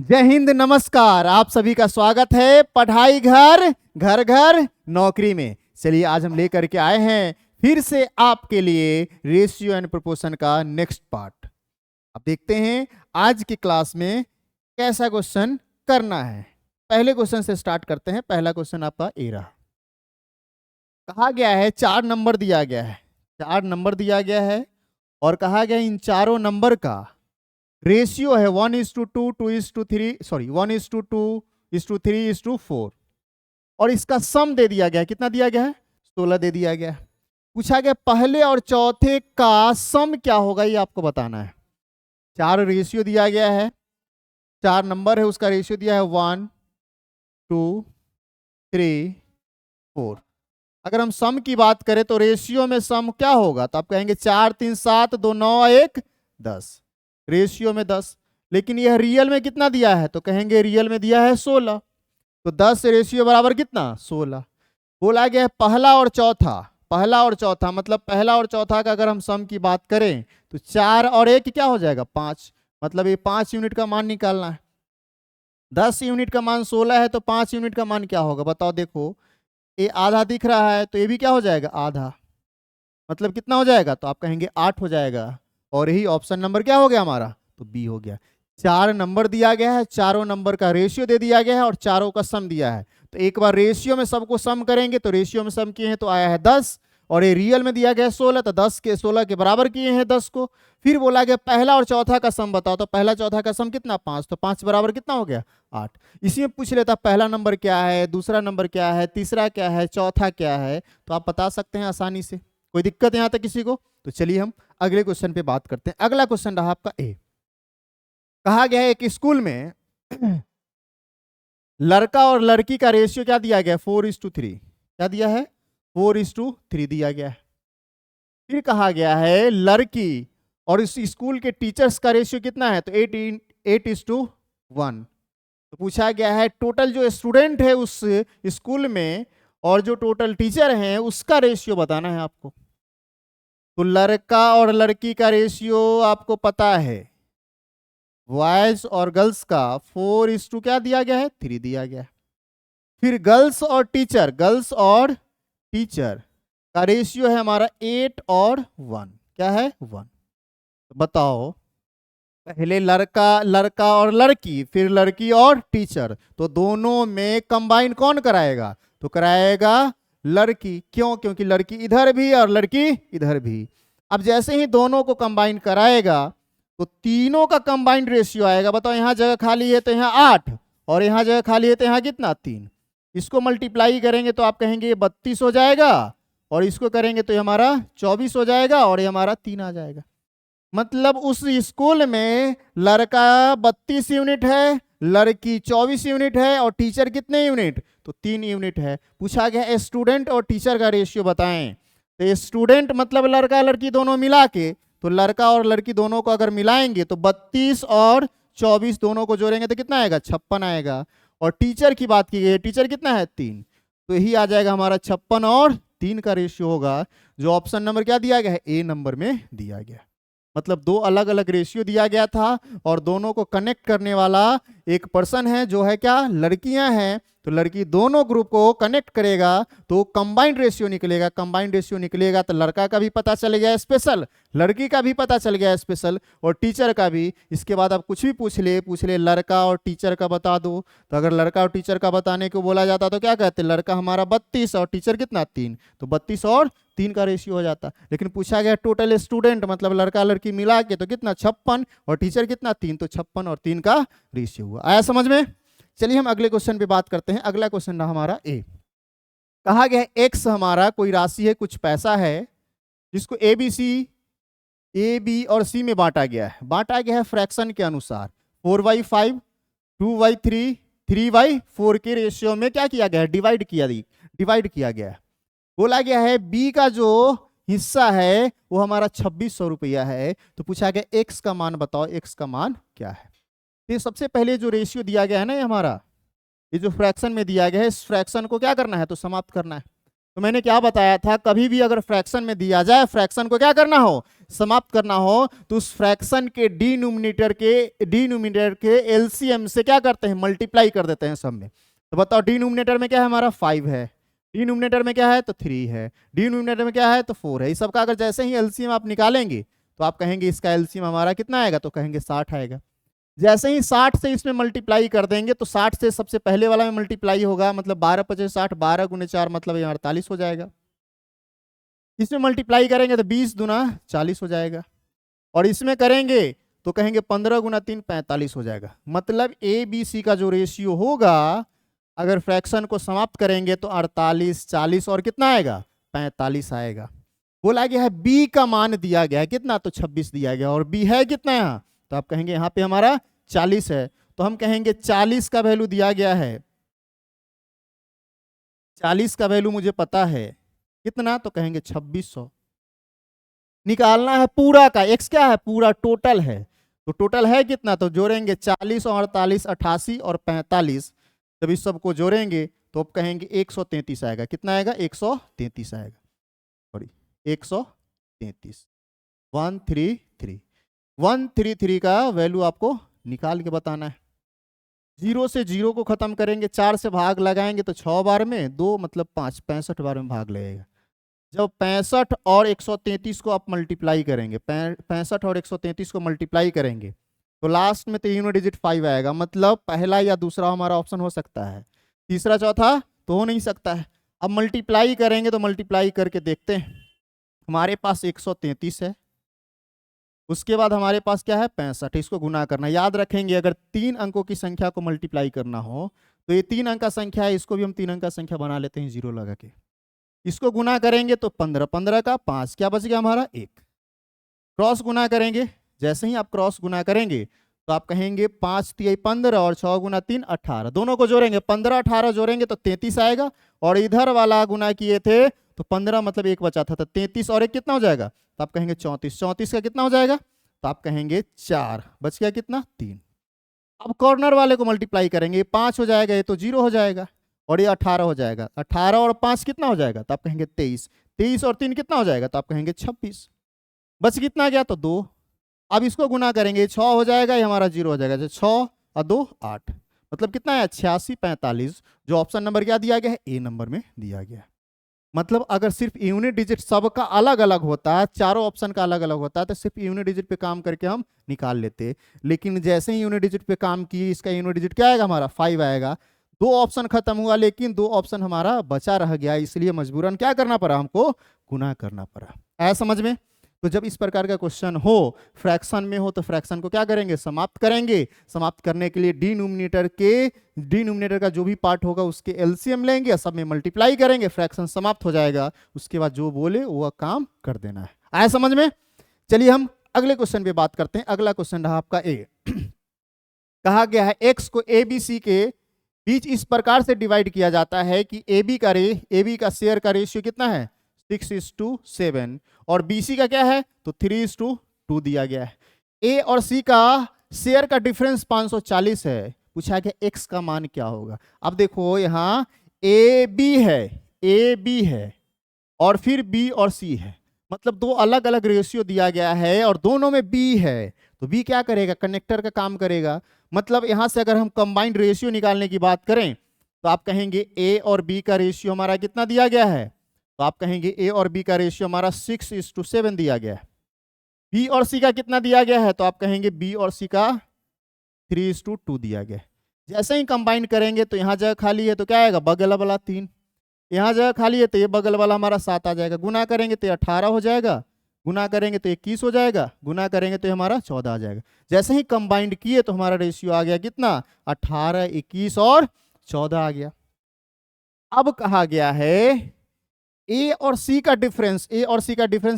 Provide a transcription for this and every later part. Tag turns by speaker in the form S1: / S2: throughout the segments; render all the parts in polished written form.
S1: जय हिंद, नमस्कार। आप सभी का स्वागत है पढ़ाई घर घर घर नौकरी में। चलिए आज हम लेकर के आए हैं फिर से आपके लिए रेशियो एंड प्रोपोर्शन का नेक्स्ट पार्ट। अब देखते हैं आज की क्लास में कैसा क्वेश्चन करना है। पहले क्वेश्चन से स्टार्ट करते हैं। पहला क्वेश्चन आपका ए रहा। कहा गया है 4 नंबर दिया गया है, 4 नंबर दिया गया है और कहा गया इन चारों नंबर का रेशियो है 1:2, 2:3, सॉरी 1:2, 3:4 और इसका सम दे दिया गया है। कितना दिया गया है? 16 दे दिया गया है। पूछा गया पहले और चौथे का सम क्या होगा, ये आपको बताना है। 4 रेशियो दिया गया है, 4 नंबर है, उसका रेशियो दिया है 1, 2, 3, 4। अगर हम सम की बात करें तो रेशियो में सम क्या होगा, तो आप कहेंगे 4 3 7 2 9 1 10, रेशियो में 10। लेकिन यह रियल में कितना दिया है, तो कहेंगे रियल में दिया है 16। तो 10 रेशियो बराबर कितना, 16। बोला गया है पहला और चौथा, पहला और चौथा मतलब पहला और चौथा का अगर हम सम की बात करें तो 4 और 1 क्या हो जाएगा, 5। मतलब ये 5 यूनिट का मान निकालना है। 10 यूनिट का मान 16 है तो 5 यूनिट का मान क्या होगा बताओ। देखो ये आधा दिख रहा है तो ये भी क्या हो जाएगा, आधा। मतलब कितना हो जाएगा, तो आप कहेंगे 8 हो जाएगा। और यही ऑप्शन नंबर क्या हो गया हमारा, तो बी हो गया। 4 नंबर दिया गया है, चारों नंबर का रेशियो दे दिया गया है और चारों का सम दिया है। तो एक बार रेशियो में सबको सम करेंगे तो रेशियो में सम किए हैं तो आया है 10 और ये रियल में दिया गया है 16, तो 10 के 16 के बराबर किए हैं 10 को। फिर बोला गया पहला और चौथा का सम बताओ, तो पहला चौथा का सम कितना, 5। तो 5 बराबर कितना हो गया, 8। इसी में पूछ लेता पहला नंबर क्या है, दूसरा नंबर क्या है, तीसरा क्या है, चौथा क्या है, तो आप बता सकते हैं आसानी से। कोई दिक्कत यहाँ तक किसी को? तो चलिए हम अगले क्वेश्चन पे बात करते हैं। अगला क्वेश्चन रहा आपका ए। कहा गया है एक स्कूल में लड़का और लड़की का रेशियो क्या दिया गया है, 4:3। क्या दिया है, 4:3 दिया गया है। फिर कहा गया है लड़की और इस स्कूल के टीचर्स का रेशियो कितना है, तो 8:1। तो पूछा गया है टोटल जो स्टूडेंट है उस स्कूल में और जो टोटल टीचर हैं उसका रेशियो बताना है आपको। तो लड़का और लड़की का रेशियो आपको पता है, बॉयज और गर्ल्स का 4:, क्या दिया गया है, 3 दिया गया है। फिर गर्ल्स और टीचर, गर्ल्स और टीचर का रेशियो है हमारा 8 और 1। क्या है, 1। तो बताओ पहले लड़का लड़का और लड़की, फिर लड़की और टीचर, तो दोनों में कंबाइन कौन कराएगा, तो कराएगा लड़की। क्यों, क्योंकि लड़की इधर भी और लड़की इधर भी। अब जैसे ही दोनों को कंबाइन कराएगा तो तीनों का कंबाइंड रेशियो आएगा। बताओ यहाँ जगह खाली है तो यहाँ 8 और यहाँ जगह खाली है तो यहाँ कितना, 3। इसको मल्टीप्लाई करेंगे तो आप कहेंगे ये 32 हो जाएगा और इसको करेंगे तो ये हमारा 24 हो जाएगा और ये हमारा 3 आ जाएगा। मतलब उस स्कूल में लड़का 32 यूनिट है, लड़की 24 यूनिट है और टीचर कितने यूनिट, तो 3 यूनिट है। पूछा गया स्टूडेंट और टीचर का रेशियो बताएं। तो स्टूडेंट मतलब लड़का लड़की दोनों मिला के, तो लड़का और लड़की दोनों को अगर मिलाएंगे तो 32 और 24 दोनों को जोड़ेंगे तो कितना आएगा, 56 आएगा। और टीचर की बात की गई है, टीचर कितना है, 3। तो यही आ जाएगा हमारा 56 और 3 का रेशियो होगा, जो ऑप्शन नंबर क्या दिया गया है, ए नंबर में दिया गया। मतलब 2 अलग अलग रेशियो दिया गया था और दोनों को कनेक्ट करने वाला एक पर्सन है जो है क्या, लड़कियां हैं। तो लड़की दोनों ग्रुप को कनेक्ट करेगा तो कंबाइंड रेशियो निकलेगा। कंबाइंड रेशियो निकलेगा तो लड़का का भी पता चल गया स्पेशल, लड़की का भी पता चल गया स्पेशल और टीचर का भी। इसके बाद आप कुछ भी पूछ ले लड़का और टीचर का बता दो। तो अगर लड़का और टीचर का बताने को बोला जाता तो क्या कहते, लड़का हमारा 32 और टीचर कितना, 3। तो 32 और 3 का रेशियो हो जाता। लेकिन पूछा गया टोटल स्टूडेंट मतलब लड़का लड़की मिला के तो कितना, 56 और टीचर कितना, 3। तो 56 और 3 का रेशियो हुआ। आया समझ में? चलिए हम अगले क्वेश्चन पे बात करते हैं। अगला क्वेश्चन रहा हमारा ए। कहा गया एक्स हमारा कोई राशि है, कुछ पैसा है जिसको ए बी और सी में बांटा गया है। बांटा गया है फ्रैक्शन के अनुसार 4/5, 2/3, 3/4 के रेशियो में क्या किया गया है, डिवाइड किया गया है। बोला गया है बी का जो हिस्सा है वो हमारा 2600 रुपया है। तो पूछा गया एक्स का मान बताओ, एक्स का मान क्या है। तो सबसे पहले जो रेशियो दिया गया है ना, ये हमारा ये जो फ्रैक्शन में दिया गया है, इस फ्रैक्शन को क्या करना है, तो समाप्त करना है। तो मैंने क्या बताया था, कभी भी अगर फ्रैक्शन में दिया जाए, फ्रैक्शन को क्या करना हो, समाप्त करना हो, तो उस फ्रैक्शन के डिनोमिनेटर के एलसीएम से क्या करते हैं, मल्टीप्लाई कर देते हैं सब में। तो बताओ डिनोमिनेटर में क्या है हमारा 5 है, डिनोमिनेटर में क्या है तो 3 है, डिनोमिनेटर में क्या है तो 4 है। इस सबका अगर जैसे ही एलसीएम आप निकालेंगे तो आप कहेंगे इसका एलसीएम हमारा कितना आएगा, तो कहेंगे 60 आएगा। जैसे ही 60 से इसमें मल्टीप्लाई कर देंगे तो 60 से सबसे पहले वाला में मल्टीप्लाई होगा, मतलब 12 पचे 60, 12 गुने 4 मतलब ये 48 हो जाएगा। इसमें मल्टीप्लाई करेंगे तो 20 दुना 40 हो जाएगा, और इसमें करेंगे तो कहेंगे 15 गुना 3 45 हो जाएगा। मतलब ए बी सी का जो रेशियो होगा, अगर फ्रैक्शन को समाप्त करेंगे तो 48, 40 और कितना आएगा, 45 आएगा। बोला गया है बी का मान दिया गया है कितना, तो 26 दिया गया, और बी है कितना यहाँ, तो आप कहेंगे यहाँ पे हमारा 40 है, तो हम कहेंगे 40 का वैल्यू दिया गया है, 40 का वैल्यू मुझे पता है कितना, तो कहेंगे 2600। निकालना है पूरा का, एक्स क्या है, पूरा टोटल है, तो टोटल है कितना, तो जोड़ेंगे 40 और 48, 88 और 45, जब इस सबको जोड़ेंगे तो आप कहेंगे 133 आएगा। कितना आएगा, 133 आएगा, सॉरी 133, 133 का वैल्यू आपको निकाल के बताना है। 0 से 0 को खत्म करेंगे, 4 से भाग लगाएंगे तो 6 बार में, 2 मतलब 5, 65 बार में भाग लगेगा। जब 65 और 133 को आप मल्टीप्लाई करेंगे, 65 और 133 को मल्टीप्लाई करेंगे तो लास्ट में तो यूनिट डिजिट 5 आएगा। मतलब पहला या दूसरा हमारा ऑप्शन हो सकता है, तीसरा चौथा तो हो नहीं सकता है। अब मल्टीप्लाई करेंगे तो मल्टीप्लाई करके देखते हैं। हमारे पास 133 है, उसके बाद हमारे पास क्या है 65, इसको गुना करना। याद रखेंगे अगर 3 अंकों की संख्या को मल्टीप्लाई करना हो तो ये 3 अंक का संख्या है, इसको भी हम 3 अंक का संख्या बना लेते हैं 0 लगा के। इसको गुना करेंगे तो 15, 15 का 5, क्या बच गया हमारा 1। क्रॉस गुना करेंगे, जैसे ही आप क्रॉस गुना करेंगे तो आप कहेंगे 5 तिहाई 15 और 6 गुना 3 18, दोनों को जोड़ेंगे 15 18 जोड़ेंगे तो 33 आएगा, और इधर वाला गुना किए थे तो 15 मतलब 1 बचा था, तो 33 और 1 कितना हो जाएगा, तो आप कहेंगे 34, 34 का कितना हो जाएगा, तो आप कहेंगे 4, बच गया कितना 3। अब कॉर्नर वाले को मल्टीप्लाई करेंगे, 5 हो जाएगा, ये तो 0 हो जाएगा, और ये 18 हो जाएगा, 18 और 5 कितना हो जाएगा, तो आप कहेंगे 23, 23 और 3 कितना हो जाएगा, तो आप कहेंगे 26, बच कितना गया तो 2। अब इसको गुना करेंगे, 6 हो जाएगा, ये हमारा 0 हो जाएगा, 6 और 2 8, मतलब कितना है 86 45, जो ऑप्शन नंबर क्या दिया गया है, ए नंबर में दिया गया है। मतलब अगर सिर्फ यूनिट डिजिट सबका अलग अलग होता है, चारों ऑप्शन का अलग अलग होता है, तो सिर्फ यूनिट डिजिट पे काम करके हम निकाल लेते। लेकिन जैसे ही यूनिट डिजिट पे काम किए, इसका यूनिट डिजिट क्या आएगा हमारा 5 आएगा। 2 ऑप्शन खत्म हुआ, लेकिन 2 ऑप्शन हमारा बचा रह गया, इसलिए मजबूरन क्या करना पड़ा हमको, गुना करना पड़ा। आया समझ में। तो जब इस प्रकार का क्वेश्चन हो, फ्रैक्शन में हो, तो फ्रैक्शन को क्या करेंगे, समाप्त करेंगे। समाप्त करने के लिए डिनोमिनेटर का जो भी पार्ट होगा उसके एलसीएम लेंगे, सब में मल्टीप्लाई करेंगे, फ्रैक्शन समाप्त हो जाएगा। उसके बाद जो बोले वो काम कर देना है। आया समझ में। चलिए हम अगले क्वेश्चन पे बात करते हैं। अगला क्वेश्चन रहा आपका ए। कहा गया है एक्स को ए बी सी के बीच इस प्रकार से डिवाइड किया जाता है कि ए बी का शेयर का रेशियो कितना है, 6:7, और BC का क्या है, तो 3:2 दिया गया है। ए और सी का शेयर का डिफरेंस 540 है। पूछा गया एक्स का मान क्या होगा। अब देखो यहाँ ए बी है और फिर बी और सी है, मतलब 2 अलग अलग रेशियो दिया गया है और दोनों में बी है, तो बी क्या करेगा, कनेक्टर का काम करेगा। मतलब यहां से अगर हम कंबाइंड रेशियो निकालने की बात करें तो आप कहेंगे ए और बी का रेशियो हमारा कितना दिया गया है, तो आप कहेंगे ए और बी का रेशियो हमारा 6:7 दिया गया है। बी और सी का कितना दिया गया है, तो आप कहेंगे बी और सी का 3:2 दिया गया है। जैसे ही कंबाइन करेंगे तो यहाँ जगह खाली है तो क्या आएगा, बगल वाला 3, यहाँ जगह खाली है तो ये बगल वाला हमारा 7 आ जाएगा। गुना करेंगे तो 18 हो जाएगा, गुना करेंगे तो 21 हो जाएगा, गुना करेंगे तो हमारा 14 आ जाएगा। जैसे ही कंबाइंड किए तो हमारा रेशियो आ गया कितना, 18, 21 और 14 आ गया। अब कहा गया है ए और सी का डिफरेंस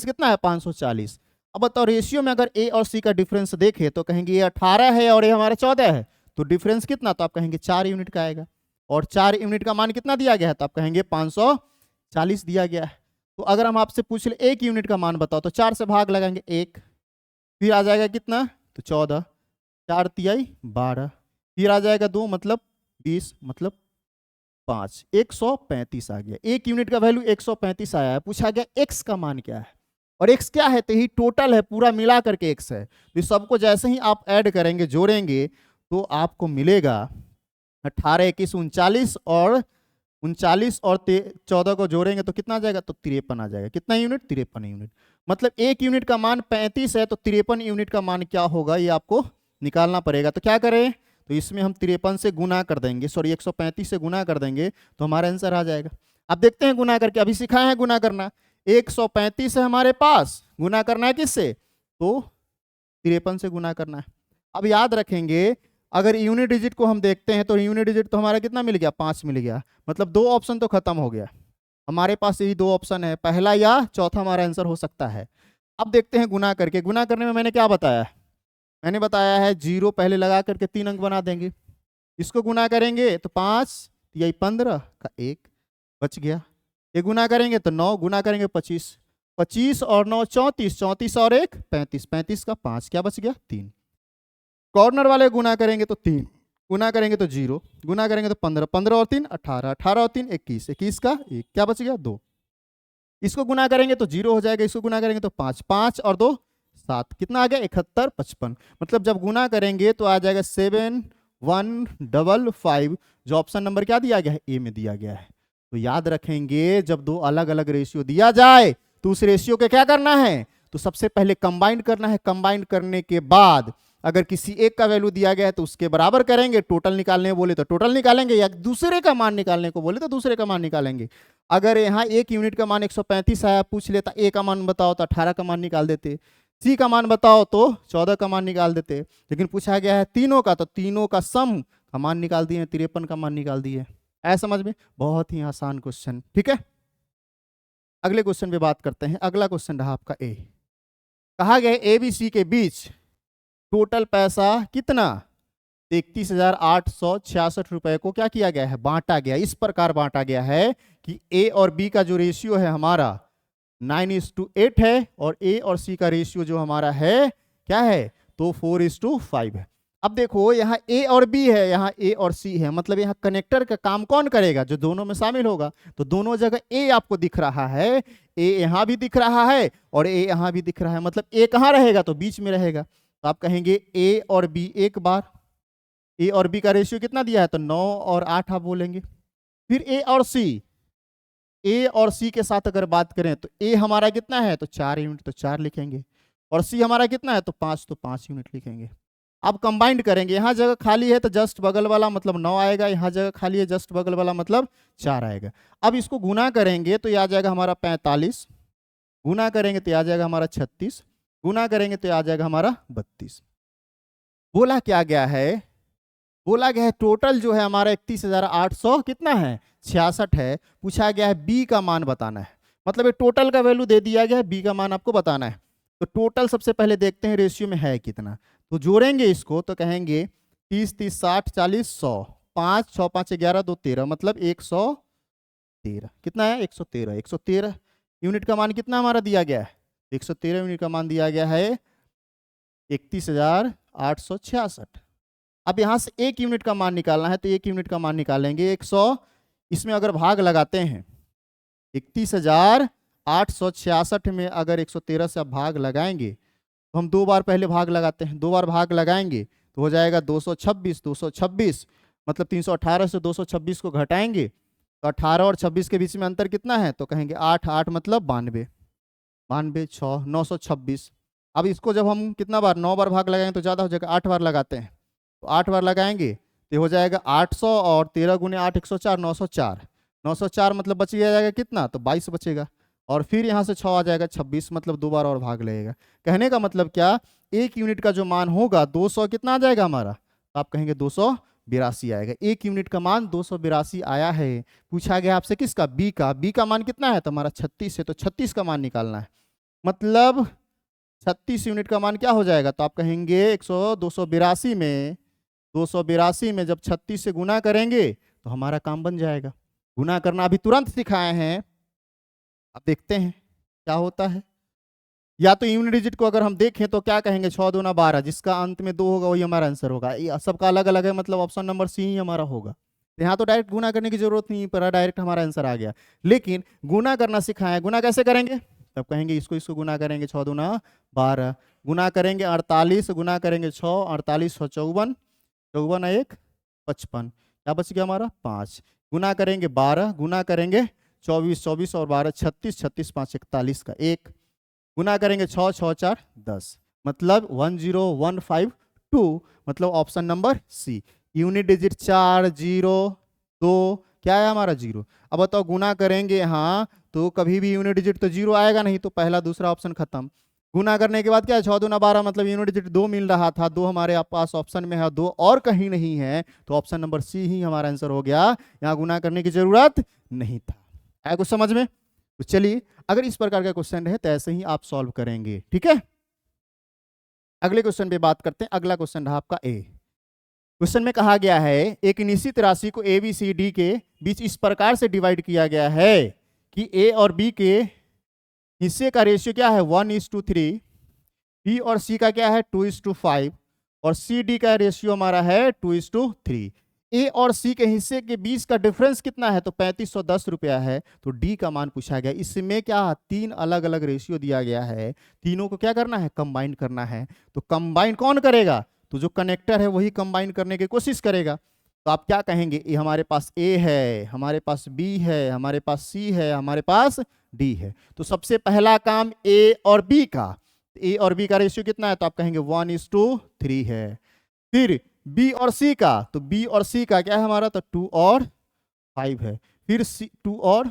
S1: कितना है, 540। अब बताओ रेशियो में अगर ए और सी का डिफरेंस देखे तो कहेंगे ये 18 है और ये हमारा 14 है, तो डिफरेंस कितना, तो आप कहेंगे 4 यूनिट का आएगा। और 4 यूनिट का मान कितना दिया गया है, तो आप कहेंगे 540 दिया गया है। तो अगर हम आपसे पूछ ले 1 यूनिट का मान बताओ, तो 4 से भाग लगाएंगे 1, फिर आ जाएगा कितना, तो 14, 4 तिहाई 12, फिर आ जाएगा 2 मतलब 20, मतलब 5, 135 आ गया। एक यूनिट का वैल्यू 135 आया है। पूछा गया एक्स का मान क्या है, और एक्स क्या है, तो यही टोटल है, पूरा मिला करके एक्स है। तो सबको जैसे ही आप ऐड करेंगे, जोड़ेंगे, तो आपको मिलेगा 18, 21, 39, और 39 और 14 को जोड़ेंगे तो कितना आ जाएगा, तो 53 आ जाएगा। कितना यूनिट, 53 यूनिट। मतलब एक यूनिट का मान 35 है, तो 53 यूनिट का मान क्या होगा, ये आपको निकालना पड़ेगा। तो क्या करें, तो इसमें हम 53 से गुना कर देंगे, सॉरी 135 से गुना कर देंगे, तो हमारा आंसर आ जाएगा। अब देखते हैं गुना करके, अभी सिखाए हैं गुना करना। 135 है हमारे पास, गुना करना है किससे, तो 53 से गुना करना है। अब याद रखेंगे, अगर यूनिट डिजिट को हम देखते हैं तो यूनिट डिजिट तो हमारा कितना मिल गया, 5 मिल गया। मतलब दो ऑप्शन तो खत्म हो गया, हमारे पास यही दो ऑप्शन है, पहला या चौथा हमारा आंसर हो सकता है। अब देखते हैं गुना करके। गुना करने में मैंने क्या बताया, मैंने बताया है 0 पहले लगा करके 3 अंक बना देंगे। इसको गुना करेंगे तो 5, यही 15 का 1 बच गया। ये गुना करेंगे तो 9, गुना करेंगे 25, 25 और 9 34, 34 और 1 35, 35 का 5 क्या बच गया, 3। कॉर्नर वाले गुना करेंगे तो 3, गुना करेंगे तो 0, गुना करेंगे तो 15, 15 और 3 18, 18 और 3 21, 21 का 1 क्या बच गया, 2। इसको गुना करेंगे तो 0 हो जाएगा, इसको गुना करेंगे तो 5, 5 और 2 7, कितना आ गया, 71, 55। मतलब जब गुना करेंगे तो आ जाएगा 7155, जो ऑप्शन नंबर क्या दिया गया है, ए में दिया गया है। तो याद रखेंगे, जब दो अलग अलग रेशियो दिया जाए तो उस रेशियो के क्या करना है, तो सबसे पहले कंबाइन करना है। कंबाइन करने के बाद अगर किसी एक का वैल्यू दिया गया है तो उसके बराबर करेंगे। टोटल निकालने बोले तो टोटल निकालेंगे, या दूसरे का मान निकालने को बोले तो दूसरे का मान निकालेंगे। अगर यहाँ एक यूनिट का मान 135 आया, पूछ लेता ए का मान बताओ तो 18 का मान निकाल देते, सी का मान बताओ तो 14 का मान निकाल देते। लेकिन पूछा गया है तीनों का, तो तीनों का सम का मान निकाल दिए, 53 का मान निकाल दिए। ऐसा समझ में, बहुत ही आसान क्वेश्चन। ठीक है, अगले क्वेश्चन पे बात करते हैं। अगला क्वेश्चन रहा आपका ए। कहा गया ए बी सी के बीच टोटल पैसा कितना, 31,866 रुपए को क्या किया गया है, बांटा गया। इस प्रकार बांटा गया है कि ए और बी का जो रेशियो है हमारा 9:8 है, और ए और सी का रेशियो जो हमारा है क्या है, तो 4:5 है। अब देखो यहाँ ए और बी है, यहाँ ए और सी है, मतलब यहाँ कनेक्टर का काम कौन करेगा, जो दोनों में शामिल होगा। तो दोनों जगह ए आपको दिख रहा है, ए यहाँ भी दिख रहा है और ए यहाँ भी दिख रहा है, मतलब ए कहाँ रहेगा, तो बीच में रहेगा। तो आप कहेंगे ए और बी, एक बार ए और बी का रेशियो कितना दिया है, तो 9 और 8 आप बोलेंगे। फिर ए और सी, ए और सी के साथ अगर बात करें तो ए हमारा कितना है, तो 4 यूनिट, तो 4 लिखेंगे, और सी हमारा कितना है, तो 5, तो 5 यूनिट लिखेंगे। अब कंबाइंड करेंगे, यहाँ जगह खाली है तो जस्ट बगल वाला मतलब 9 आएगा, यहाँ जगह खाली है जस्ट बगल वाला मतलब 4 आएगा। अब इसको गुना करेंगे तो आ जाएगा हमारा 45, गुना करेंगे तो आ जाएगा हमारा 36, गुना करेंगे तो आ जाएगा हमारा 32। बोला क्या गया है, बोला गया है टोटल जो है हमारा 31,800 कितना है, 66 है। पूछा गया है बी का मान बताना है, मतलब ये टोटल का वैल्यू दे दिया गया है, बी का मान आपको बताना है। तो टोटल सबसे पहले देखते हैं रेशियो में है कितना, तो जोड़ेंगे इसको तो कहेंगे 30, 30, 60, 40, 100, 5, 6, 5, 11, 2, 13, मतलब 113। कितना है, 113। 113 यूनिट का मान कितना हमारा दिया गया है, 113 यूनिट का मान दिया गया है 31,866। अब यहाँ से एक यूनिट का मान निकालना है, तो एक यूनिट का मान निकालेंगे 100, इसमें अगर भाग लगाते हैं 31,866 में अगर 113 से आप भाग लगाएंगे तो हम दो बार पहले भाग लगाते हैं, दो बार भाग लगाएंगे तो हो जाएगा 226, 226 मतलब 318 से 226 को घटाएंगे तो 18 और 26 के बीच में अंतर कितना है, तो कहेंगे 8, 8 मतलब 92, 92, 6, 926। अब इसको जब हम कितना बार, 9 बार भाग लगाएंगे तो ज़्यादा हो जाएगा, 8 बार लगाते हैं, तो 8 बार लगाएंगे तो हो जाएगा 800, और 13 गुने 8 104, 904, 904 मतलब बच गया जाएगा कितना, तो 22 बचेगा, और फिर यहाँ से 6 आ जाएगा 26, मतलब 2 बार और भाग लगेगा। कहने का मतलब क्या, एक यूनिट का जो मान होगा 200 कितना आ जाएगा हमारा, तो आप कहेंगे 282 आएगा। एक यूनिट का मान 282 आया है। पूछा गया आपसे किसका, बी का। बी का मान कितना है, तो हमारा 36 है, तो 36 का मान निकालना है। मतलब 36 यूनिट का मान क्या हो जाएगा, तो आप कहेंगे 282 में जब 36 से गुना करेंगे तो हमारा काम बन जाएगा। गुना करना अभी तुरंत सिखाए हैं, अब देखते हैं क्या होता है। या तो यूनिट डिजिट को अगर हम देखें तो क्या कहेंगे, 6 दूना 12, जिसका अंत में 2 होगा वही हमारा आंसर होगा। ये सबका अलग अलग है, मतलब ऑप्शन नंबर सी ही हमारा होगा। यहाँ तो डायरेक्ट गुना करने की जरूरत नहीं पर डायरेक्ट हमारा आंसर आ गया। लेकिन गुना करना सिखाया, गुना कैसे करेंगे? तब कहेंगे इसको इसको गुना करेंगे, 6 दूना 12, गुना करेंगे 48, गुना करेंगे 6, 48 और 54, 54 1 55, क्या बच गया हमारा 5, गुना करेंगे 12, गुना करेंगे 24, 24 और 12 36, 36 5 41 का 1, गुना करेंगे 6, 6 4 10, मतलब 10152, मतलब option number C. Unit digit 4 0 2, क्या है हमारा 0। अब बताओ गुना करेंगे यहाँ तो कभी भी यूनिट डिजिट तो 0 आएगा नहीं, तो पहला दूसरा ऑप्शन खत्म। गुना करने के बाद क्या है 6 दूना 12, मतलब यूनिट डिजिट 2 मिल रहा था, 2 हमारे पास ऑप्शन में है, 2 और कहीं नहीं है, तो ऑप्शन नंबर सी ही हमारा आंसर हो गया। यहाँ गुना करने की जरूरत नहीं था। आया कुछ समझ में? तो चलिए अगर इस प्रकार का क्वेश्चन रहे तो ऐसे ही आप सॉल्व करेंगे, ठीक है। अगले क्वेश्चन पे बात करते हैं। अगला क्वेश्चन रहा आपका ए। क्वेश्चन में कहा गया है एक निश्चित राशि को ए बी सी डी के बीच इस प्रकार से डिवाइड किया गया है कि ए और बी के हिस्से का रेशियो क्या है 1:3, बी और सी का क्या है 2:5 और सी डी का रेशियो हमारा है 2:3। ए और सी के हिस्से के बीच का डिफरेंस कितना है? तो 3510 रुपया है। तो डी का मान पूछा गया। इसमें क्या 3 अलग अलग रेशियो दिया गया है, तीनों को क्या करना है? कंबाइन करना है। तो कंबाइन कौन करेगा? तो जो कनेक्टर है वही कंबाइन करने की कोशिश करेगा। तो आप क्या कहेंगे? ये हमारे पास ए है, हमारे पास बी है, हमारे पास सी है, हमारे पास डी है। तो सबसे पहला काम ए और बी का, ए और बी का रेशियो कितना है? तो आप कहेंगे 1:3 है। फिर बी और सी का, तो बी और सी का क्या है हमारा? तो 2 और 5 है। फिर सी 2 और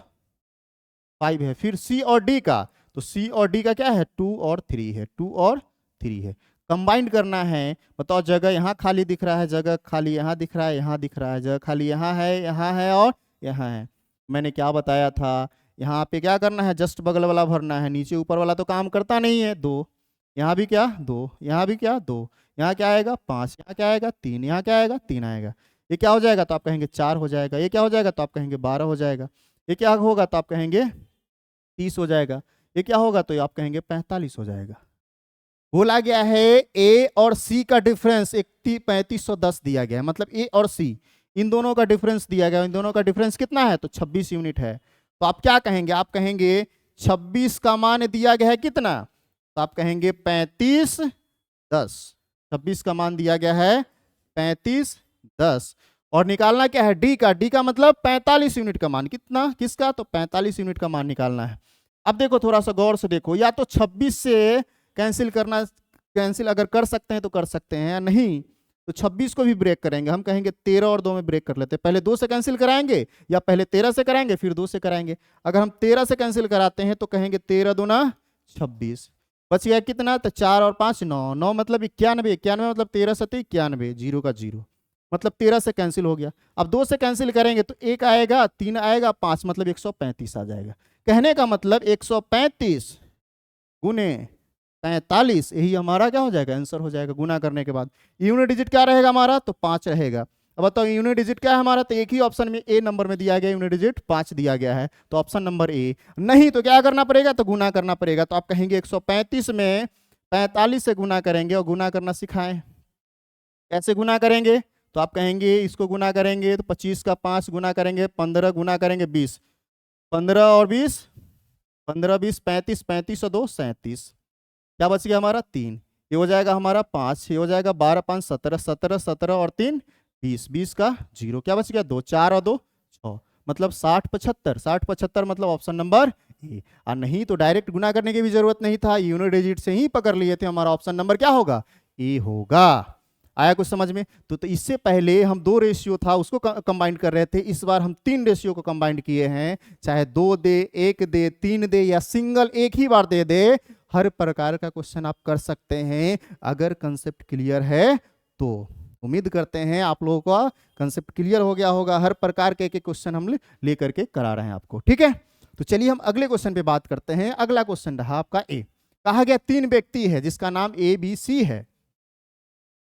S1: 5 है। फिर सी और डी का, तो सी और डी का क्या है? 2 और 3 है, 2 और 3 है। कंबाइंड करना है। बताओ जगह यहाँ खाली दिख रहा है, जगह खाली यहाँ दिख रहा है, यहाँ दिख रहा है, जगह खाली यहाँ है और यहाँ है। मैंने क्या बताया था? यहाँ पे क्या करना है? जस्ट बगल वाला भरना है, नीचे ऊपर वाला तो काम करता नहीं है। 2 यहाँ भी क्या 2, यहाँ भी क्या 2, यहाँ क्या आएगा 5, यहाँ क्या आएगा 3, यहाँ क्या आएगा 3 आएगा। ये क्या हो जाएगा? तो आप कहेंगे 4 हो जाएगा। ये क्या हो जाएगा? तो आप कहेंगे 12 हो जाएगा। ये क्या होगा? तो आप कहेंगे 30 हो जाएगा। ये क्या होगा? तो आप कहेंगे 45 हो जाएगा। बोला गया है ए और सी का डिफरेंस 3510 दिया गया है, मतलब ए और सी इन दोनों का डिफरेंस दिया गया। इन दोनों का डिफरेंस कितना है? तो 26 यूनिट है। तो आप क्या कहेंगे? आप कहेंगे 26 का मान दिया गया है कितना? तो आप कहेंगे 3510। 26 का मान दिया गया है 3510। और निकालना क्या है? डी का। डी का मतलब 45 यूनिट का मान। कितना? किसका? तो 45 यूनिट का मान निकालना है। अब देखो थोड़ा सा गौर से देखो, या तो 26 से कैंसिल करना, कैंसिल अगर कर सकते हैं तो कर सकते हैं, या नहीं तो 26 को भी ब्रेक करेंगे। हम कहेंगे 13 और 2 में ब्रेक कर लेते हैं। पहले 2 से कैंसिल कराएंगे या पहले 13 से कराएंगे फिर 2 से कराएंगे? अगर हम 13 से कैंसिल कराते हैं तो कहेंगे 13 दूना 26, बच गया कितना? तो 4 और 5 9, 9 मतलब 91, 91 मतलब 13 7 91, 0 का 0, मतलब 13 से कैंसिल हो गया। अब 2 से कैंसिल करेंगे तो 1 आएगा, 3 आएगा, 5 मतलब 135 आ जाएगा। कहने का मतलब 135 गुने 45, यही हमारा क्या हो जाएगा? आंसर हो जाएगा गुना करने के बाद। यूनिट डिजिट क्या रहेगा हमारा? तो 5 रहेगा। अब बताओ यूनिट डिजिट क्या है हमारा? तो एक ही ऑप्शन में ए नंबर में दिया गया यूनिट डिजिट 5 दिया गया है, तो ऑप्शन नंबर ए। नहीं तो क्या करना पड़ेगा? तो गुना करना पड़ेगा। तो आप कहेंगे 135 में 45 से गुना करेंगे और गुना करना सिखाएं। कैसे गुना करेंगे? तो आप कहेंगे इसको गुना करेंगे तो 25 का 5 गुना करेंगे, 15 गुना करेंगे 20, 15 और 20, 15 20 35, 35 और 2 37, क्या बच गया हमारा 3। ये हो जाएगा हमारा 5, ये हो जाएगा 12 5 17, 17 17 और 3 20, 20 का 0, क्या बच गया 2, 4 और 2 6, मतलब 60 75, 60 75 मतलब ऑप्शन नंबर ए। और नहीं तो डायरेक्ट गुना करने की भी जरूरत नहीं था, यूनिट डिजिट से ही पकड़ लिए थे। हमारा ऑप्शन नंबर क्या होगा? ए होगा। आया कुछ समझ में? तो इससे पहले हम 2 रेशियो था उसको कंबाइन कर रहे थे, इस बार हम 3 रेशियो को कंबाइन किए हैं। चाहे 2 दे, 1 दे, 3 दे या सिंगल एक ही बार दे दे, हर प्रकार का क्वेश्चन आप कर सकते हैं अगर कंसेप्ट क्लियर है तो। उम्मीद करते हैं आप लोगों का कंसेप्ट क्लियर हो गया होगा। हर प्रकार के क्वेश्चन हम लेकर के करा रहे हैं आपको, ठीक है। तो चलिए हम अगले क्वेश्चन पे बात करते हैं। अगला क्वेश्चन रहा आपका ए। कहा गया 3 व्यक्ति है जिसका नाम ए बी सी है,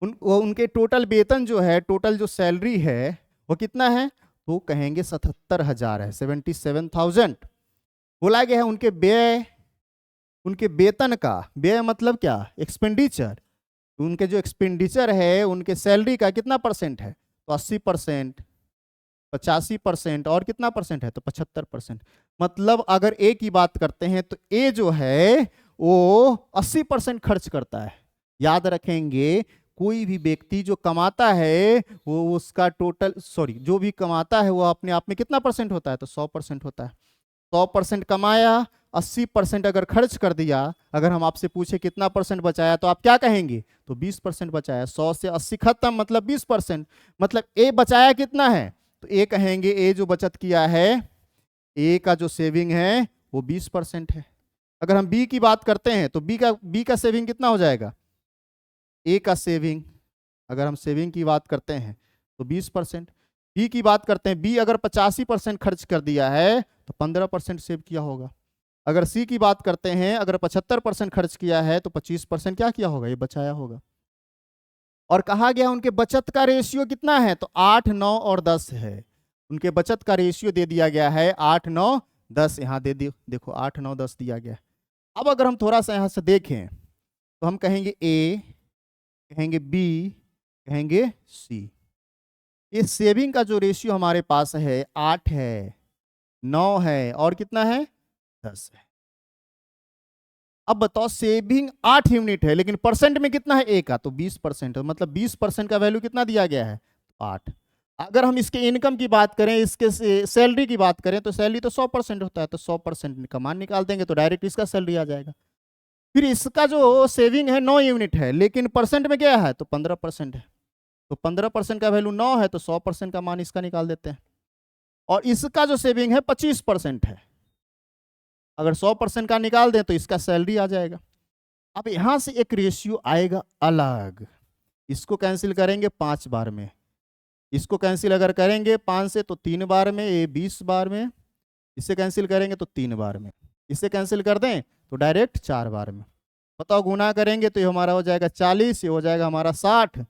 S1: उनके टोटल वेतन जो है, टोटल जो सैलरी है वो कितना है? तो कहेंगे 77,000 है, 77,000। बोला गया है उनके व्यय, उनके वेतन का व्यय मतलब क्या? एक्सपेंडिचर। उनके जो एक्सपेंडिचर है उनके सैलरी का कितना परसेंट है? तो 80%। 85% और कितना परसेंट है तो 75%। मतलब अगर ए की बात करते हैं तो ए जो है वो 80% खर्च करता है। याद रखेंगे, कोई भी व्यक्ति जो कमाता है वो उसका टोटल जो भी कमाता है वो अपने आप में कितना परसेंट होता है तो 100% होता है। 100% कमाया, 80% अगर खर्च कर दिया, अगर हम आपसे पूछे कितना परसेंट बचाया तो आप क्या कहेंगे तो 20% बचाया। 100 से 80 खत्म मतलब 20%। मतलब ए बचाया कितना है तो ए कहेंगे ए जो बचत किया है, ए का जो सेविंग है वो 20% है। अगर हम बी की बात करते हैं तो बी का सेविंग कितना हो जाएगा, ए का सेविंग अगर हम सेविंग की बात करते हैं तो 20%। बी की बात करते हैं, बी अगर 85% खर्च कर दिया है तो 15% सेव किया होगा। अगर सी की बात करते हैं, अगर 75% खर्च किया है तो 25% क्या किया होगा, ये बचाया होगा। और कहा गया उनके बचत का रेशियो कितना है तो 8, 9 और 10 है। उनके बचत का रेशियो दे दिया गया है 8, 9, 10। यहाँ दे दियो, देखो 8, 9, 10 दिया गया। अब अगर हम थोड़ा सा यहाँ से देखें तो हम कहेंगे ए, कहेंगे बी, कहेंगे सी। ये सेविंग का जो रेशियो हमारे पास है 8 है, 9 है और कितना है 10 है। अब बताओ सेविंग 8 यूनिट है लेकिन परसेंट में कितना है ए का तो 20% है। मतलब 20% का वैल्यू कितना दिया गया है 8। अगर हम इसके इनकम की बात करें, इसके सैलरी की बात करें तो सैलरी तो 100% होता है, तो 100% का मान निकाल देंगे तो डायरेक्ट इसका सैलरी आ जाएगा। फिर इसका जो सेविंग है 9 यूनिट है लेकिन परसेंट में क्या है तो 15% है, तो 15% का वैल्यू 9 है तो 100% का मान इसका निकाल देते हैं। और इसका जो सेविंग है 25% है, अगर 100% का निकाल दें तो इसका सैलरी आ जाएगा। अब यहां से एक रेशियो आएगा अलग, इसको कैंसिल करेंगे 5 बार में, इसको कैंसिल अगर करेंगे 5 से तो 3 बार में, ये 20 बार में, इससे कैंसिल करेंगे तो 3 बार में, इससे कैंसिल कर दें तो डायरेक्ट 4 बार में। बताओ गुना करेंगे तो ये हमारा हो जाएगा 40, ये हो जाएगा हमारा 60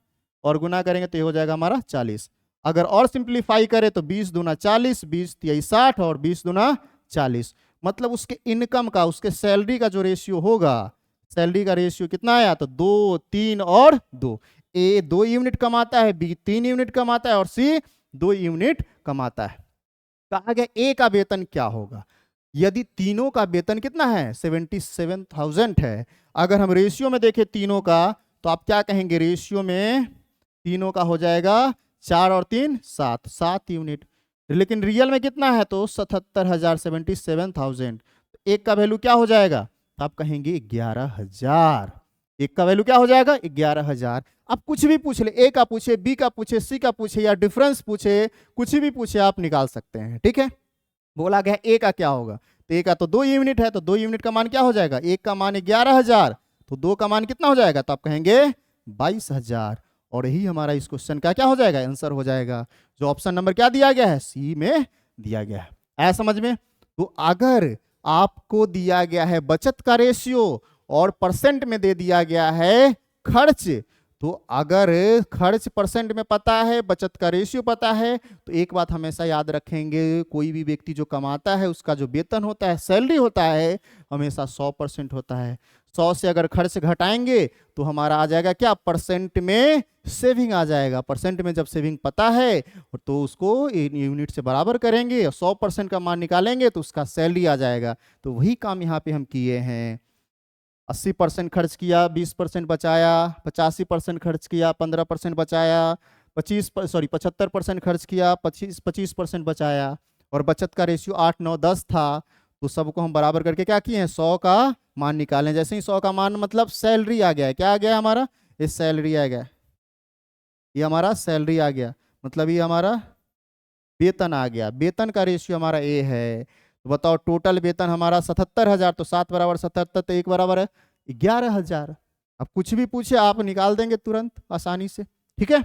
S1: और गुना करेंगे तो ये हो जाएगा हमारा 40। अगर और सिंप्लीफाई करें तो 20 दूना 40, 20 तिहाई 60 और 20 दूना 40। मतलब उसके इनकम का, उसके सैलरी का जो रेशियो होगा, सैलरी का रेशियो कितना आया तो 2, 3 और 2। ए 2 यूनिट कमाता है, बी 3 यूनिट कमाता है और सी 2 यूनिट कमाता है। कहा गया ए का वेतन क्या होगा। यदि तीनों का वेतन कितना है 77,000 है, अगर हम रेशियो में देखें तीनों का तो आप क्या कहेंगे, रेशियो में तीनों का हो जाएगा 4 और 3 7, 7 यूनिट। लेकिन रियल में कितना है तो 77,000, 77,000। एक का वैल्यू क्या हो जाएगा तो आप कहेंगे 11,000। एक का वैल्यू क्या हो जाएगा 11,000। आप कुछ भी पूछ ले, ए का पूछे, बी का पूछे, सी का पूछे या डिफरेंस पूछे, कुछ भी पूछे आप निकाल सकते हैं। ठीक है, बोला गया ए का क्या होगा तो ए का तो 2 यूनिट है, तो 2 यूनिट का मान क्या हो जाएगा, एक का मान 11,000 तो 2 का मान कितना हो जाएगा तो आप कहेंगे 22,000। और यही हमारा इस क्वेश्चन का क्या हो जाएगा आंसर हो जाएगा, जो ऑप्शन नंबर क्या दिया गया है सी में दिया गया है। आया समझ में। तो अगर आपको दिया गया है बचत का रेशियो और परसेंट में दे दिया गया है खर्च, तो अगर खर्च परसेंट में पता है, बचत का रेशियो पता है, तो एक बात हमेशा याद रखेंगे, कोई भी व्यक्ति जो कमाता है उसका जो वेतन होता है, सैलरी होता है, हमेशा 100% होता है। 100 से अगर खर्च घटाएंगे तो हमारा आ जाएगा क्या, परसेंट में सेविंग आ जाएगा। परसेंट में जब सेविंग पता है तो उसको यूनिट से बराबर करेंगे और 100% का मान निकालेंगे तो उसका सैलरी आ जाएगा। तो वही काम यहाँ पे हम किए हैं। 80% खर्च किया, 20% बचाया, 85% खर्च किया, 15% बचाया, 75% खर्च किया, 25% बचाया। और बचत का रेशियो 8, 9, 10 था, तो सबको हम बराबर करके क्या किए हैं 100 का मान निकालें। जैसे ही 100 का मान मतलब सैलरी आ गया है, क्या आ गया हमारा, ये सैलरी आ गया, ये हमारा सैलरी आ गया, मतलब ये हमारा वेतन आ गया। वेतन का रेशियो हमारा ए है। तो बताओ टोटल वेतन हमारा 77,000, तो 7 बराबर 77 तो 1 बराबर है 11,000। अब कुछ भी पूछे आप निकाल देंगे तुरंत आसानी से। ठीक है,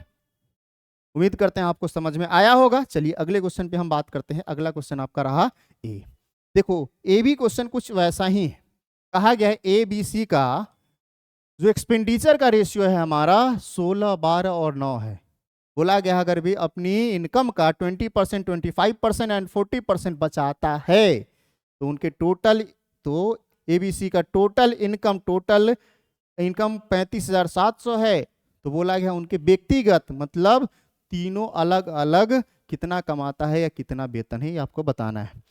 S1: उम्मीद करते हैं आपको समझ में आया होगा। चलिए अगले क्वेश्चन पे हम बात करते हैं। अगला क्वेश्चन आपका रहा ए। देखो ए बी क्वेश्चन कुछ वैसा ही है। कहा गया है ए बी सी का जो एक्सपेंडिचर का रेशियो है हमारा 16, 12 और 9 है। बोला गया अगर भी अपनी इनकम का 20%, 25% एंड 40% बचाता है तो उनके टोटल, तो एबीसी का टोटल इनकम 35,700 है। तो बोला गया उनके व्यक्तिगत, मतलब तीनों अलग अलग कितना कमाता है या कितना वेतन है, ये आपको बताना है।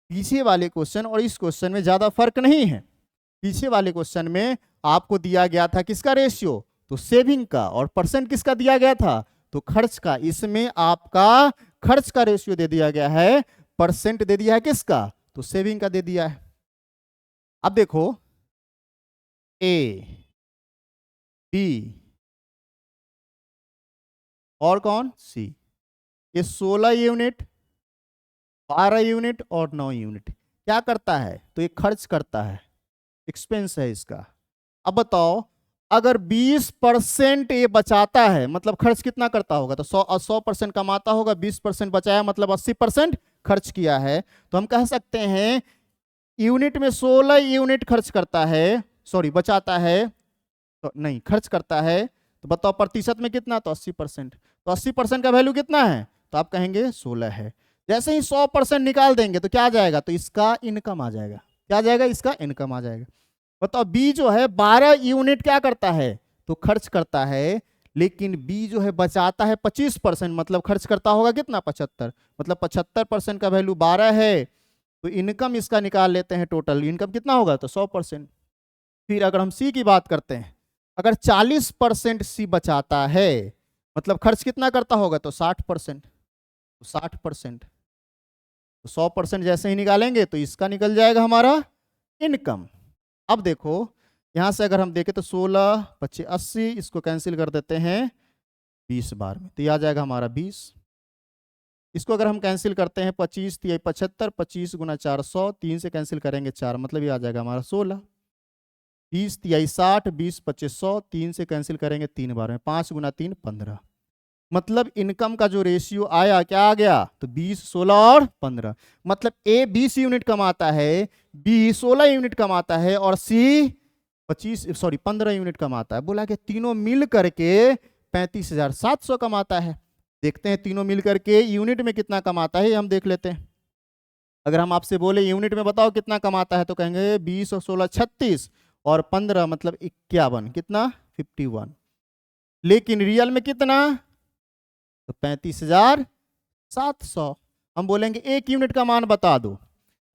S1: पीछे वाले क्वेश्चन और इस क्वेश्चन में ज्यादा फर्क नहीं है। पीछे वाले क्वेश्चन में आपको दिया गया था किसका रेशियो, तो सेविंग का, और परसेंट किसका दिया गया था, तो खर्च का। इसमें आपका खर्च का रेशियो दे दिया गया है, परसेंट दे दिया है किसका, तो सेविंग का दे दिया है। अब देखो ए बी और कौन, सी, ये 16 यूनिट, 12 यूनिट और 9 यूनिट क्या करता है, तो ये खर्च करता है, एक्सपेंस है इसका। अब बताओ अगर 20% ये बचाता है, मतलब खर्च कितना करता होगा, तो 100% कमाता होगा, 20% बचाया मतलब 80% खर्च किया है। तो हम कह सकते हैं यूनिट में 16 यूनिट खर्च करता है, सॉरी बचाता है, तो नहीं खर्च करता है, तो बताओ प्रतिशत में कितना, तो 80%। तो 80% का वैल्यू कितना है, तो आप कहेंगे 16 है। जैसे ही 100% निकाल देंगे तो क्या आ जाएगा, तो इसका इनकम आ जाएगा। क्या आ जाएगा, इसका इनकम आ जाएगा। बताओ बी जो है 12 यूनिट क्या करता है, तो खर्च करता है, लेकिन बी जो है बचाता है 25%, मतलब खर्च करता होगा कितना, 75, मतलब 75% का वैल्यू 12 है, तो इनकम इसका निकाल लेते हैं, टोटल इनकम कितना होगा, तो 100%। फिर अगर हम सी की बात करते हैं, अगर 40% सी बचाता है, मतलब खर्च कितना करता होगा, तो 60%, तो 60%, तो 100% जैसे ही निकालेंगे तो इसका निकल जाएगा हमारा इनकम। अब देखो यहां से अगर हम देखें तो 16 25 80, इसको कैंसिल कर देते हैं 20 बार में, तो ये आ जाएगा हमारा 20। इसको अगर हम कैंसिल करते हैं 25 तिया 75, 25 गुना 400, 3 से कैंसिल करेंगे 4, मतलब ये आ जाएगा हमारा 16। 20 तिया 60, 20 25 100, 3 से कैंसिल करेंगे 3 बार में, 5 गुना 3 15, मतलब इनकम का जो रेशियो आया क्या आ गया, तो 20 16 और 15। मतलब ए 20 यूनिट कमाता है, बी 16 यूनिट कमाता है और सी 15 यूनिट कमाता है। बोला कि तीनों मिल करके 35,700 कमाता है। देखते हैं तीनों मिल करके यूनिट में कितना कमाता है, ये हम देख लेते हैं। अगर हम आपसे बोले यूनिट में बताओ कितना कमाता है, तो कहेंगे 20 और 16 36 और 15 मतलब 51, कितना 51। लेकिन रियल में कितना, तो 35,700। हम बोलेंगे एक यूनिट का मान बता दो,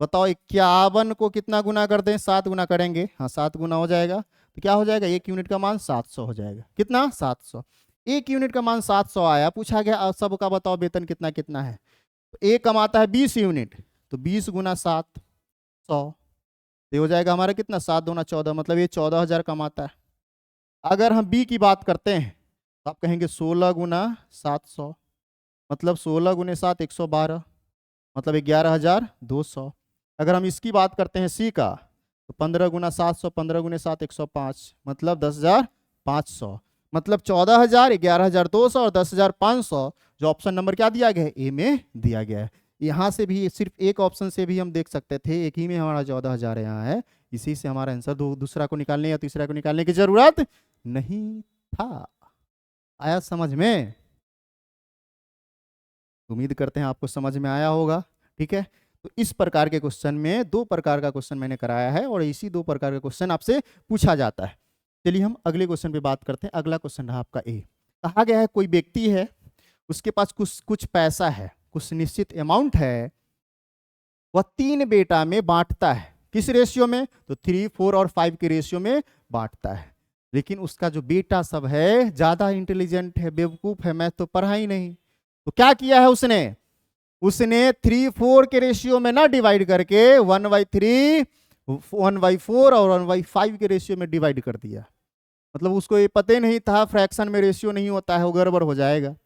S1: बताओ 51 को कितना गुना कर दें, 7 गुना करेंगे, हाँ 7 गुना हो जाएगा, तो क्या हो जाएगा, एक यूनिट का मान 700 हो जाएगा। कितना, 700। एक यूनिट का मान 700 आया, पूछा गया अब सबका बताओ वेतन कितना कितना है, तो ए कमाता है 20 यूनिट, तो 20 गुना 700, ये हो जाएगा हमारा कितना, 7 दूना 14, मतलब ये 14,000 कमाता है। अगर हम बी की बात करते हैं तो आप कहेंगे 16 गुना 700, मतलब 16 गुने 7 112, मतलब 11,200। अगर हम इसकी बात करते हैं सी का, तो 15 गुना 700, 15 गुने 7 105, मतलब 10,500, मतलब 14,000 11,200 और 10,500। जो ऑप्शन नंबर क्या दिया गया है, ए में दिया गया है। यहाँ से भी सिर्फ एक ऑप्शन से भी हम देख सकते थे, एक ही में हमारा 14,000 यहाँ है, इसी से हमारा आंसर दूसरा को निकालने या तीसरा को निकालने की जरूरत नहीं था। आया समझ में, उम्मीद करते हैं आपको समझ में आया होगा। ठीक है, तो इस प्रकार के क्वेश्चन में 2 प्रकार का क्वेश्चन मैंने कराया है और इसी 2 प्रकार का क्वेश्चन आपसे पूछा जाता है। चलिए हम अगले क्वेश्चन पे बात करते हैं। अगला क्वेश्चन रहा आपका ए। कहा गया है कोई व्यक्ति है, उसके पास कुछ पैसा है, कुछ निश्चित अमाउंट है, वह 3 बेटा में बांटता है। किस रेशियो में, तो 3 4 और 5 के रेशियो में बांटता है। लेकिन उसका जो बेटा सब है ज्यादा इंटेलिजेंट है, बेवकूफ है, मैथ तो पढ़ा ही नहीं, तो क्या किया है उसने 3 4 के रेशियो में ना डिवाइड करके 1/3 1/4 और 1/5 के रेशियो में डिवाइड कर दिया। मतलब उसको ये पता ही नहीं था फ्रैक्शन में रेशियो नहीं होता है, वो गड़बड़ हो जाएगा।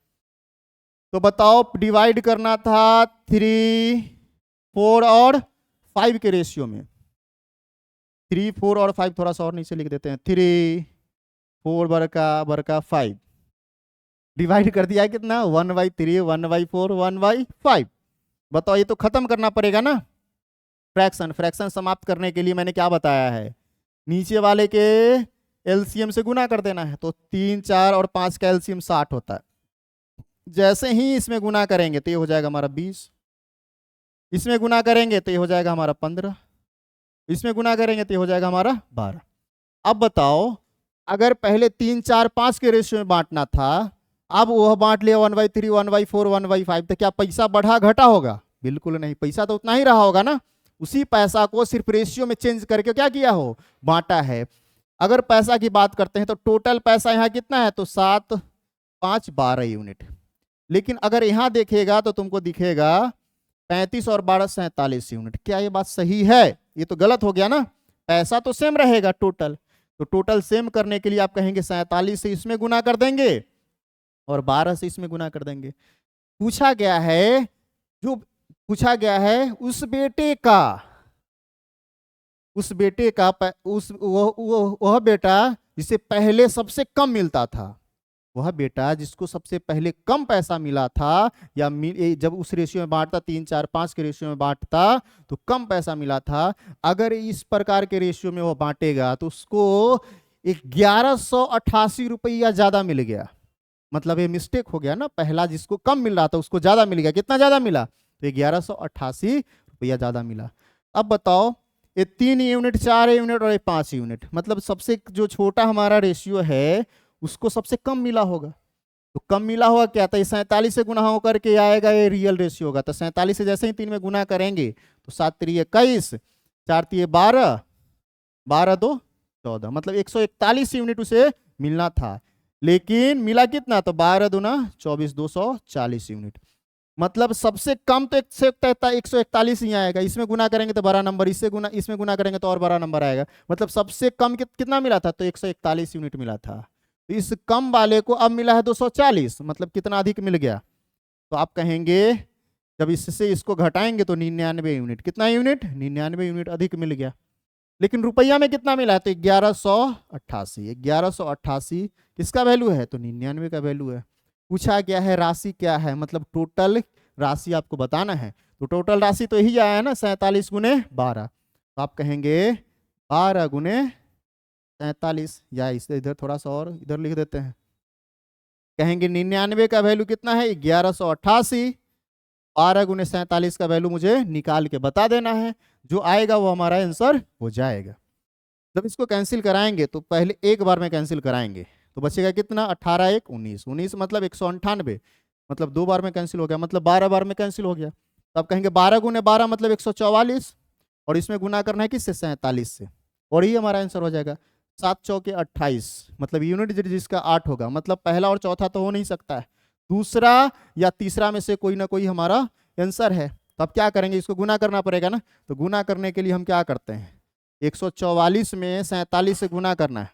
S1: तो बताओ डिवाइड करना था 3 4 और 5 के रेशियो में। 3 4 और 5 थोड़ा सा और नीचे लिख देते हैं, 3 4 बरका 5 डिवाइड कर दिया है कितना, 1/3 1/4 1/5। बताओ ये तो खत्म करना पड़ेगा ना। फ्रैक्शन समाप्त करने के लिए मैंने क्या बताया है, नीचे वाले के एलसीएम से गुना कर देना है। तो 3 4 और 5 का एलसीएम 60 होता है। जैसे ही इसमें गुना करेंगे तो ये हो जाएगा हमारा 20, इसमें गुना करेंगे तो ये हो जाएगा हमारा 15, इसमें गुना करेंगे तो ये हो जाएगा हमारा 12। अब बताओ अगर पहले 3 4 5 के रेशियो में बांटना था, अब वह बांट लिया 1/3, 1/4, 1/5, तो क्या पैसा बढ़ा घटा होगा? बिल्कुल नहीं, पैसा तो उतना ही रहा होगा ना। उसी पैसा को सिर्फ रेशियो में चेंज करके क्या किया हो, बांटा है। अगर पैसा की बात करते हैं तो टोटल पैसा यहाँ कितना है, तो 7, 5, 12 यूनिट। लेकिन अगर यहाँ देखेगा तो तुमको दिखेगा 35 और 12, 47 यूनिट। क्या ये बात सही है? ये तो गलत हो गया ना। पैसा तो सेम रहेगा टोटल, तो टोटल सेम करने के लिए आप कहेंगे 47 से इसमें गुना कर देंगे और 12 से इसमें गुना कर देंगे। पूछा गया है, जो पूछा गया है उस बेटे का वह बेटा जिसे पहले सबसे कम मिलता था, वह बेटा जिसको सबसे पहले कम पैसा मिला था, या जब उस रेशियो में बांटता 3, 4, 5 के रेशियो में बांटता तो कम पैसा मिला था, अगर इस प्रकार के रेशियो में वो बांटेगा तो उसको 1188 रुपया ज्यादा मिल गया। मतलब ये मिस्टेक हो गया ना, पहला जिसको कम मिल रहा था उसको ज्यादा मिल गया। कितना ज्यादा मिला? तो 1188 रुपया ज्यादा मिला। अब बताओ, ये 3 यूनिट, 4 यूनिट और ये 5 यूनिट, मतलब सबसे जो छोटा हमारा रेशियो है उसको सबसे कम मिला होगा। तो कम मिला होगा क्या था, 47 से गुना हो करके आएगा, ये रियल रेशियो होगा। तो 47 से जैसे ही 3 में गुना करेंगे तो 7 3 21, 4 3 12, 12 2 14, मतलब 141 यूनिट उसे मिलना था। लेकिन मिला कितना, तो 12 दूना 24, 240 यूनिट। मतलब सबसे कम तो 141 ही आएगा। इसमें गुना करेंगे तो बड़ा नंबर, इसमें गुना करेंगे तो और बड़ा नंबर आएगा। मतलब सबसे कम कितना मिला था, तो 141 यूनिट मिला था। तो इस कम वाले को अब मिला है 240, मतलब कितना अधिक मिल गया? तो आप कहेंगे जब इससे इसको घटाएंगे तो 99 यूनिट। कितना यूनिट? 99 यूनिट अधिक मिल गया। लेकिन रुपया में कितना मिला है, तो 1188। 1188 किसका वैल्यू है, तो 99 का वैल्यू है। पूछा गया है राशि क्या है, मतलब टोटल राशि आपको बताना है। तो टोटल राशि तो यही आया है ना, 47 गुने 12। तो आप कहेंगे 12 गुने 47, या इसे इधर थोड़ा सा और इधर लिख देते हैं। कहेंगे 99 का वैल्यू कितना है, 1188। 12 गुने 47 का वैल्यू मुझे निकाल के बता देना है। जो आएगा वो हमारा आंसर हो जाएगा। जब इसको कैंसिल कराएंगे तो पहले एक बार में कैंसिल कराएंगे तो बचेगा कितना, 18 1 19, 19 मतलब 198, मतलब 2 बार में कैंसिल हो गया, मतलब 12 बार में कैंसिल हो गया। तो आप कहेंगे 12 गुने 12 मतलब 144, और इसमें गुना करना है किससे, 47 से, और ये हमारा आंसर हो जाएगा। 7 चौके 28, मतलब यूनिट जिसका 8 होगा, मतलब पहला और चौथा तो हो नहीं सकता है, दूसरा या तीसरा में से कोई ना कोई हमारा आंसर है। तो अब क्या करेंगे, इसको गुना करना पड़ेगा ना। तो गुना करने के लिए हम क्या करते हैं, 144 में 47 से गुना करना है।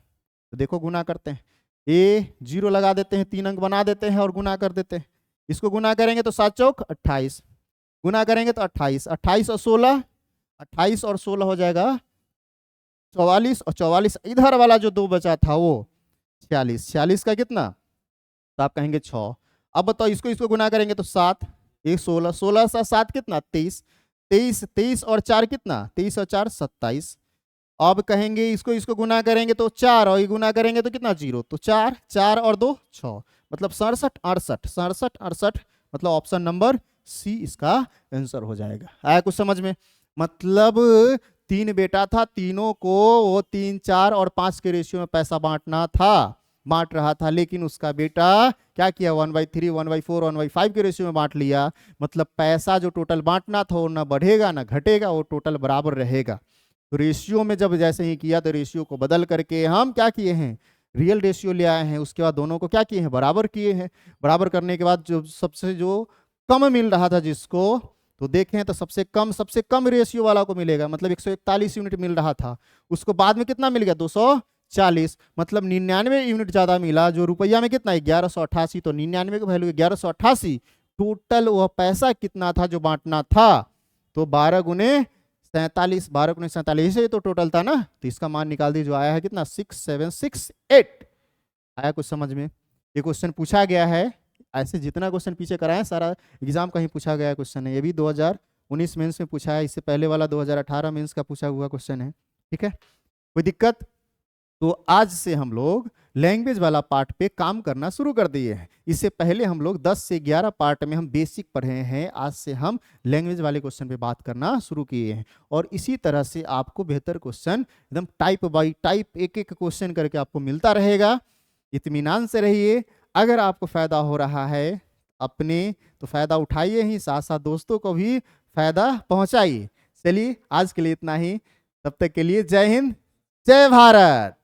S1: तो देखो गुना करते हैं, ये 0 लगा देते हैं, 3 अंक बना देते हैं और गुना कर देते हैं। इसको गुना करेंगे तो 7 चौक 28, गुना करेंगे तो 28, 28 और 16, 28 और 16 हो जाएगा 44, और 44 इधर वाला जो 2 बचा था वो 46, 46 का कितना, तो आप कहेंगे 6। अब बताओ इसको गुना करेंगे तो 7, 1 16, 16 सा 7 कितना, 23, 23, 23 और 4 कितना, 23 और 4 27। अब कहेंगे इसको गुना करेंगे तो 4, और ये गुना करेंगे तो कितना, 0, तो 4, 4 और 2 6, मतलब 67 68, 67 68, मतलब ऑप्शन नंबर सी इसका आंसर हो जाएगा। आया कुछ समझ में? मतलब 3 बेटा था, तीनों को वो 3 4 और 5 के रेशियो में पैसा बांट रहा था, लेकिन उसका बेटा क्या किया, 1/3 1/4 1/5 के रेशियो में बांट लिया। मतलब पैसा जो टोटल बांटना था वो ना बढ़ेगा ना घटेगा, वो टोटल बराबर रहेगा। तो रेशियो में जब जैसे ही किया तो रेशियो को बदल करके हम क्या किए हैं, रियल रेशियो ले आए हैं। उसके बाद दोनों को क्या किए हैं, बराबर किए हैं। बराबर करने के बाद जो सबसे जो कम मिल रहा था जिसको, तो देखें तो सबसे कम रेशियो वाला को मिलेगा, मतलब 141 यूनिट मिल रहा था, उसको बाद में कितना मिल गया, 240, मतलब 99 यूनिट ज्यादा मिला। जो रुपया में कितना, 1188, तो 99 का वैल्यू 1188। टोटल वह पैसा कितना था जो बांटना था, तो 12 गुने 47, 12 गुने 47 से तो टोटल था ना, तो इसका मान निकाल दी, जो आया है कितना, 6768। आया कुछ समझ में? ये क्वेश्चन पूछा गया है, ऐसे जितना क्वेश्चन पीछे कराए सारा एग्जाम का ही पूछा गया क्वेश्चन है। ये भी 2019 मेंस में पूछा है, इससे पहले वाला 2018 मेंस का पूछा हुआ क्वेश्चन है। ठीक है, कोई दिक्कत? तो आज से हम लोग लैंग्वेज वाला पार्ट पे काम करना शुरू कर दिए हैं। इससे पहले हम लोग 10 से 11 पार्ट में हम बेसिक पढ़े हैं, आज से हम लैंग्वेज वाले क्वेश्चन पे बात करना शुरू किए हैं। और इसी तरह से आपको बेहतर क्वेश्चन एकदम टाइप बाई टाइप एक एक क्वेश्चन करके आपको मिलता रहेगा। इत्मीनान से रहिए। अगर आपको फायदा हो रहा है अपने तो फायदा उठाइए ही, साथ साथ दोस्तों को भी फायदा पहुंचाइए। चलिए आज के लिए इतना ही, तब तक के लिए जय हिंद, जय भारत।